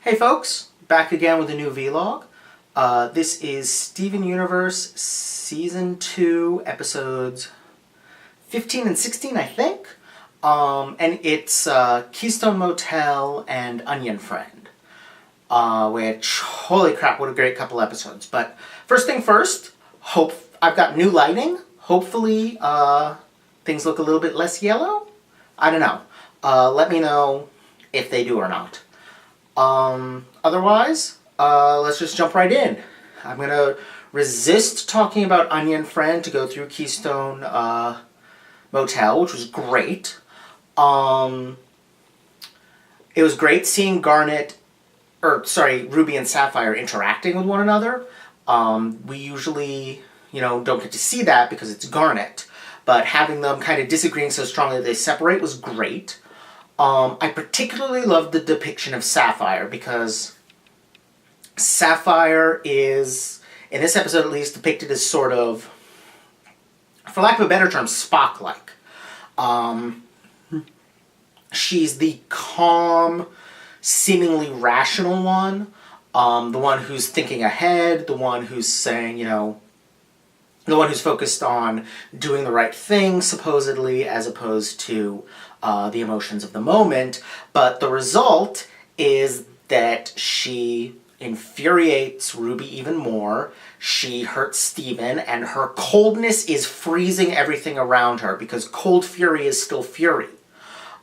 Hey folks, back again with a new vlog. This is Steven Universe Season 2, Episodes 15 and 16, I think. And it's Keystone, Motel, and Onion Friend. Which, holy crap, what a great couple episodes. But first thing first, I've got new lighting. Hopefully things look a little bit less yellow. I don't know. Let me know if they do or not. Otherwise, let's just jump right in. I'm going to resist talking about Onion Friend to go through Keystone Motel, which was great. It was great seeing Ruby and Sapphire interacting with one another. We usually, don't get to see that because it's Garnet, but having them kind of disagreeing so strongly that they separate was great. I particularly loved the depiction of Sapphire because Sapphire is, in this episode at least, depicted as sort of, for lack of a better term, Spock-like. She's the calm, seemingly rational one, the one who's thinking ahead, the one who's saying, the one who's focused on doing the right thing, supposedly, as opposed to the emotions of the moment. But the result is that she infuriates Ruby even more. She hurts Steven, and her coldness is freezing everything around her, because cold fury is still fury.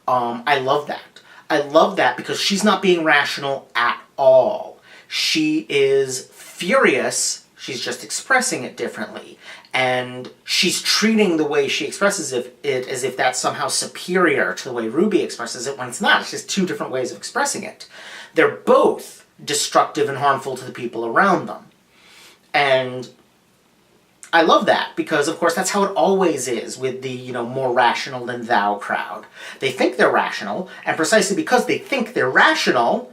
I love that. I love that because she's not being rational at all. She is furious. She's just expressing it differently. And she's treating the way she expresses it as if that's somehow superior to the way Ruby expresses it, when it's not. It's just two different ways of expressing it. They're both destructive and harmful to the people around them. And I love that because, of course, that's how it always is with the, more rational than thou crowd. They think they're rational, and precisely because they think they're rational,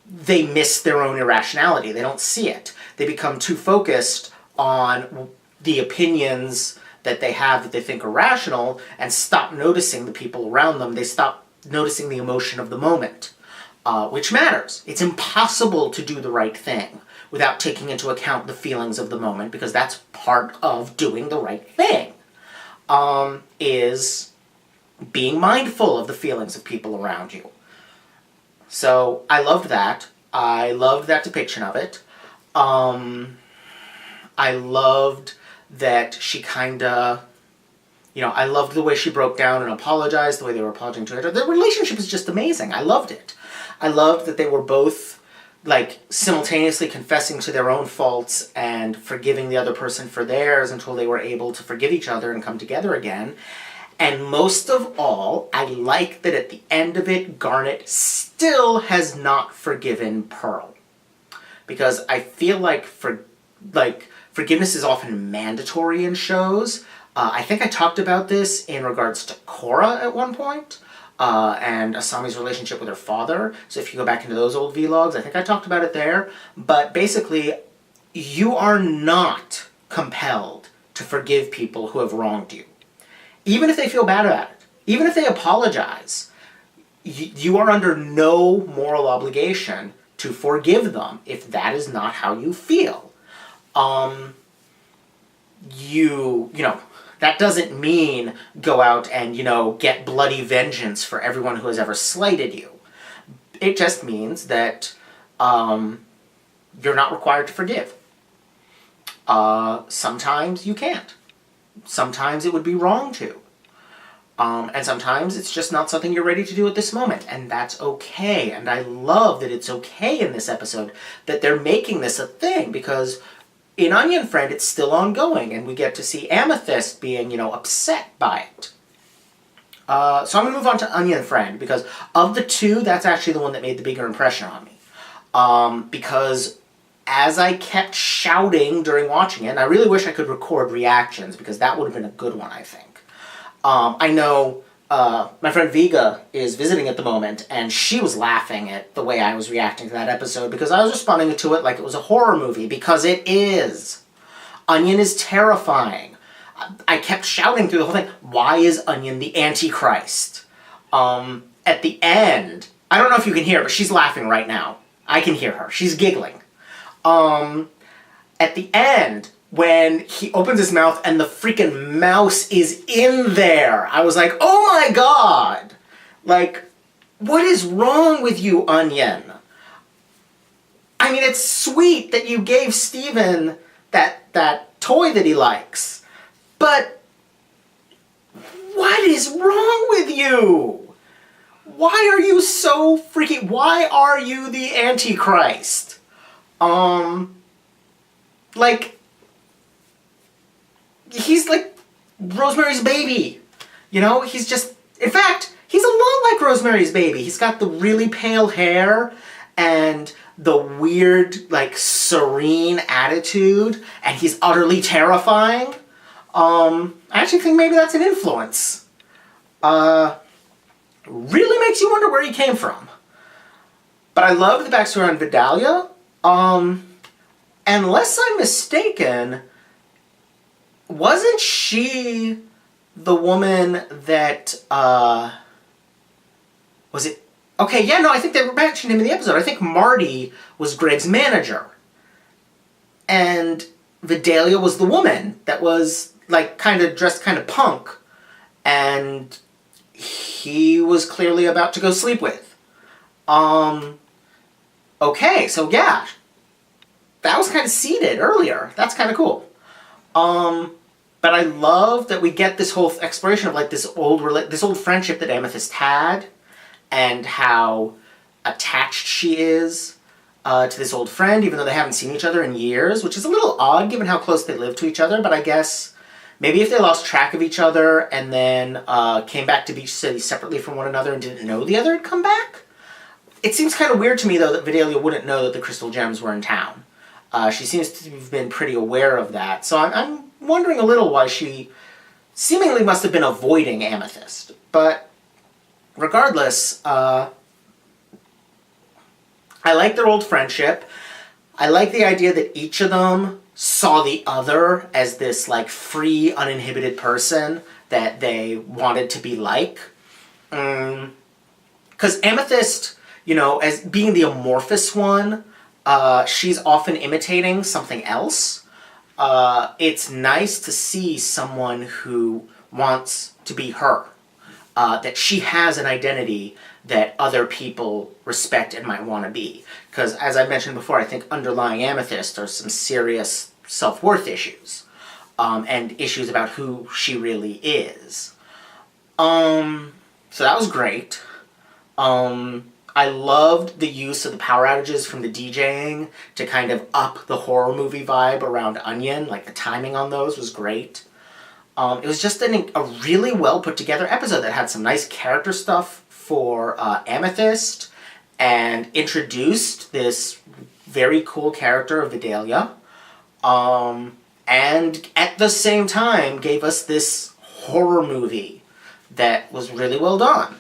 they miss their own irrationality. They don't see it. They become too focused on the opinions that they have that they think are rational and stop noticing the people around them. They stop noticing the emotion of the moment, which matters. It's impossible to do the right thing without taking into account the feelings of the moment, because that's part of doing the right thing, is being mindful of the feelings of people around you. So I loved that. I loved that depiction of it. I loved that she I loved the way she broke down and apologized, the way they were apologizing to each other. The relationship is just amazing. I loved it. I loved that they were both, simultaneously confessing to their own faults and forgiving the other person for theirs until they were able to forgive each other and come together again. And most of all, I like that at the end of it, Garnet still has not forgiven Pearl. Because I feel like forgiveness is often mandatory in shows. I think I talked about this in regards to Korra at one point, and Asami's relationship with her father. So if you go back into those old vlogs, I think I talked about it there. But basically, you are not compelled to forgive people who have wronged you. Even if they feel bad about it, even if they apologize, you are under no moral obligation to forgive them if that is not how you feel. That doesn't mean go out and, get bloody vengeance for everyone who has ever slighted you. It just means that you're not required to forgive. Sometimes you can't. Sometimes it would be wrong to. And sometimes it's just not something you're ready to do at this moment, and that's okay. And I love that it's okay in this episode that they're making this a thing, because in Onion Friend, it's still ongoing, and we get to see Amethyst being, upset by it. So I'm going to move on to Onion Friend, because of the two, that's actually the one that made the bigger impression on me. Because as I kept shouting during watching it, and I really wish I could record reactions, because that would have been a good one, I think. I know my friend Vega is visiting at the moment, and she was laughing at the way I was reacting to that episode because I was responding to it like it was a horror movie, because it is. Onion is terrifying. I kept shouting through the whole thing, why is Onion the Antichrist? At the end, I don't know if you can hear, but she's laughing right now. I can hear her. She's giggling. At the end, when he opens his mouth and the freaking mouse is in there, I was like, oh my god! Like, what is wrong with you, Onion? I mean, it's sweet that you gave Steven that toy that he likes, but what is wrong with you? Why are you so freaking... Why are you the Antichrist? Like, he's like Rosemary's Baby. You know, he's just... In fact, he's a lot like Rosemary's Baby. He's got the really pale hair and the weird, like, serene attitude, and he's utterly terrifying. I actually think maybe that's an influence. Really makes you wonder where he came from. But I love the backstory on Vidalia. Unless I'm mistaken, wasn't she the woman that, was it? Okay, yeah, no, I think they mentioned him in the episode. I think Marty was Greg's manager. And Vidalia was the woman that was, like, kind of dressed kind of punk. And he was clearly about to go sleep with. Okay, so yeah. That was kind of seeded earlier. That's kind of cool. But I love that we get this whole exploration of, like, this old friendship that Amethyst had, and how attached she is to this old friend, even though they haven't seen each other in years, which is a little odd given how close they live to each other, but I guess maybe if they lost track of each other and then came back to Beach City separately from one another and didn't know the other had come back. It seems kind of weird to me, though, that Vidalia wouldn't know that the crystal gems were in town. She seems to have been pretty aware of that, so I'm wondering a little why she seemingly must have been avoiding Amethyst. But regardless, I like their old friendship. I like the idea that each of them saw the other as this, like, free, uninhibited person that they wanted to be like. Because Amethyst, you know, as being the amorphous one, she's often imitating something else. It's nice to see someone who wants to be her. That she has an identity that other people respect and might want to be. Because, as I mentioned before, I think underlying Amethyst are some serious self-worth issues. And issues about who she really is. So that was great. I loved the use of the power outages from the DJing to kind of up the horror movie vibe around Onion. Like, the timing on those was great. It was just a really well put together episode that had some nice character stuff for Amethyst and introduced this very cool character of Vidalia. And at the same time gave us this horror movie that was really well done.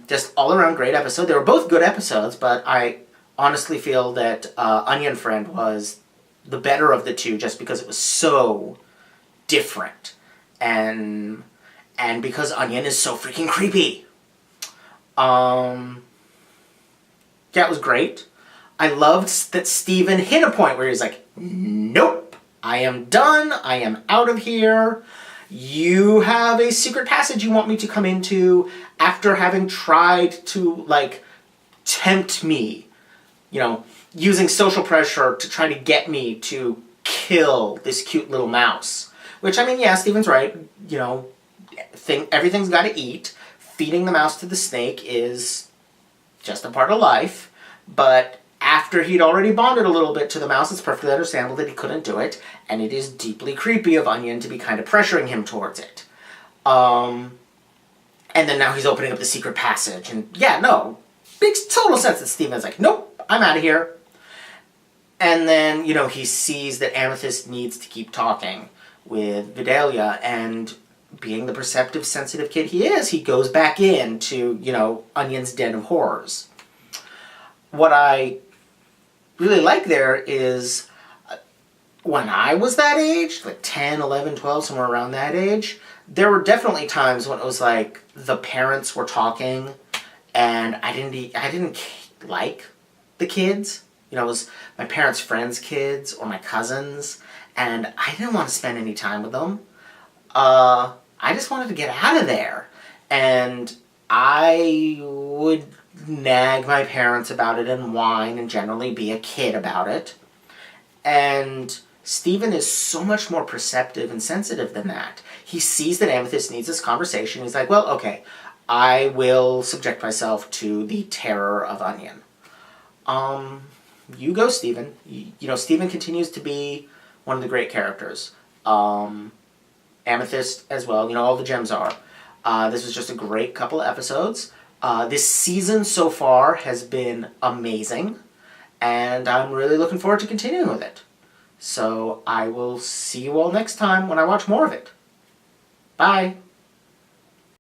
Just all around great episode. They were both good episodes, but I honestly feel that Onion Friend was the better of the two just because it was so different. And because Onion is so freaking creepy. Yeah, it was great. I loved that Steven hit a point where he's like, nope, I am done, I am out of here. You have a secret passage you want me to come into after having tried to, like, tempt me, you know, using social pressure to try to get me to kill this cute little mouse. Which, I mean, yeah, Steven's right, you know, everything's got to eat. Feeding the mouse to the snake is just a part of life, but after he'd already bonded a little bit to the mouse, it's perfectly understandable that he couldn't do it, and it is deeply creepy of Onion to be kind of pressuring him towards it. And then now he's opening up the secret passage, and yeah, no, makes total sense that Steven's like, nope, I'm out of here. And then, you know, he sees that Amethyst needs to keep talking with Vidalia, and being the perceptive, sensitive kid he is, he goes back into, you know, Onion's den of horrors. What I really like there is, when I was that age, like 10, 11, 12, somewhere around that age, there were definitely times when it was like the parents were talking and I didn't like the kids. You know, it was my parents' friends' kids or my cousins, and I didn't want to spend any time with them. I just wanted to get out of there. And I would nag my parents about it and whine and generally be a kid about it. And Stephen is so much more perceptive and sensitive than that. He sees that Amethyst needs this conversation. He's like, well, okay, I will subject myself to the terror of Onion. You go, Stephen. You know, Stephen continues to be one of the great characters. Amethyst as well. You know, all the gems are. This was just a great couple of episodes. This season so far has been amazing, and I'm really looking forward to continuing with it. So I will see you all next time when I watch more of it. Bye!